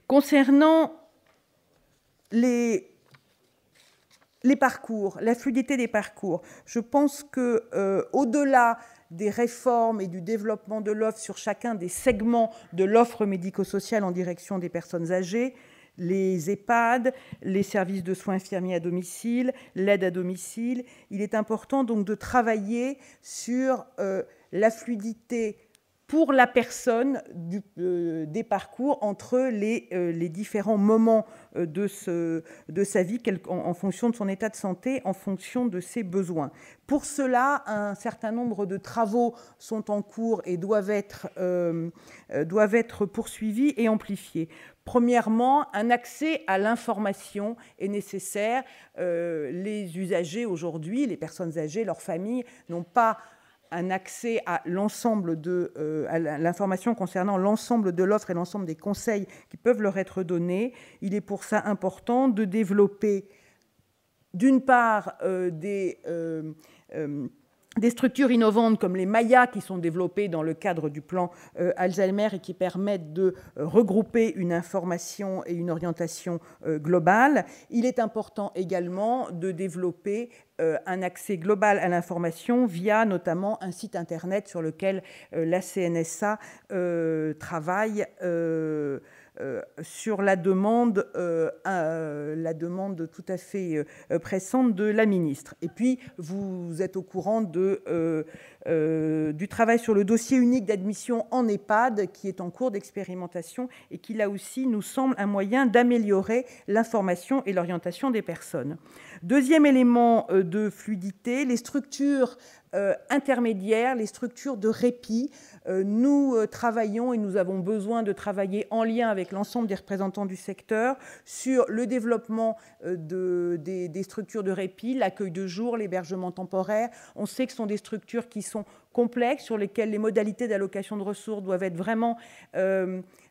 Concernant les parcours, la fluidité des parcours, je pense qu'au-delà des réformes et du développement de l'offre sur chacun des segments de l'offre médico-sociale en direction des personnes âgées, les EHPAD, les services de soins infirmiers à domicile, l'aide à domicile, il est important donc de travailler sur la fluidité pour la personne des parcours entre les différents moments de sa vie en fonction de son état de santé, en fonction de ses besoins. Pour cela, un certain nombre de travaux sont en cours et doivent être poursuivis et amplifiés. Premièrement, un accès à l'information est nécessaire. Les usagers aujourd'hui, les personnes âgées, leurs familles n'ont pas un accès à l'ensemble à l'information concernant l'ensemble de l'offre et l'ensemble des conseils qui peuvent leur être donnés. Il est pour ça important de développer, d'une part, des structures innovantes comme les Maya qui sont développées dans le cadre du plan Alzheimer et qui permettent de regrouper une information et une orientation globale. Il est important également de développer un accès global à l'information via notamment un site internet sur lequel la CNSA travaille sur la demande tout à fait pressante de la ministre. Et puis, vous êtes au courant du travail sur le dossier unique d'admission en EHPAD qui est en cours d'expérimentation et qui, là aussi, nous semble un moyen d'améliorer l'information et l'orientation des personnes. Deuxième élément de fluidité, les structures intermédiaires, les structures de répit. Nous travaillons et nous avons besoin de travailler en lien avec l'ensemble des représentants du secteur sur le développement des structures de répit, l'accueil de jour, l'hébergement temporaire. On sait que ce sont des structures qui sont complexes, sur lesquelles les modalités d'allocation de ressources doivent être vraiment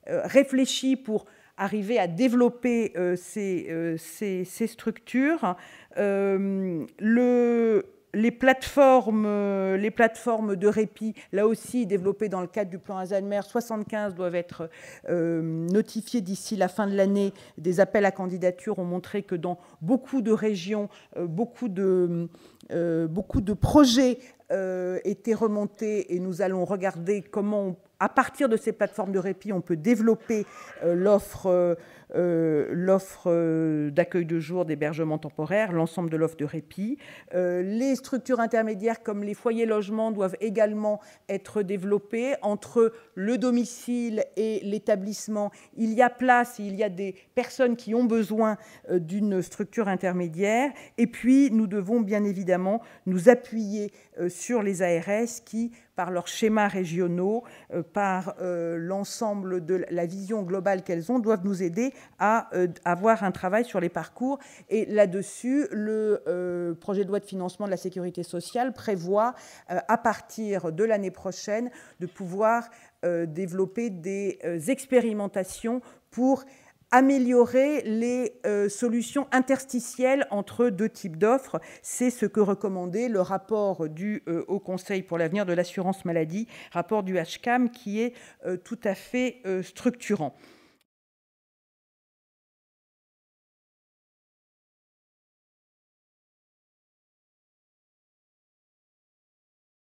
réfléchies pour arriver à développer ces structures. Les plateformes de répit, là aussi développées dans le cadre du plan Alzheimer, 75 doivent être notifiées d'ici la fin de l'année. Des appels à candidature ont montré que dans beaucoup de régions, beaucoup de projets étaient remontés et nous allons regarder comment, à partir de ces plateformes de répit, on peut développer l'offre d'accueil de jour, d'hébergement temporaire, l'ensemble de l'offre de répit. Les structures intermédiaires comme les foyers logements doivent également être développées. Entre le domicile et l'établissement, il y a place, il y a des personnes qui ont besoin d'une structure intermédiaire. Et puis, nous devons bien évidemment nous appuyer sur les ARS qui, par leurs schémas régionaux, par l'ensemble de la vision globale qu'elles ont, doivent nous aider à avoir un travail sur les parcours. Et là-dessus, le projet de loi de financement de la sécurité sociale prévoit, à partir de l'année prochaine, de pouvoir développer des expérimentations pour améliorer les solutions interstitielles entre deux types d'offres. C'est ce que recommandait le rapport du Haut Conseil pour l'avenir de l'assurance maladie, rapport du HCAM, qui est tout à fait structurant.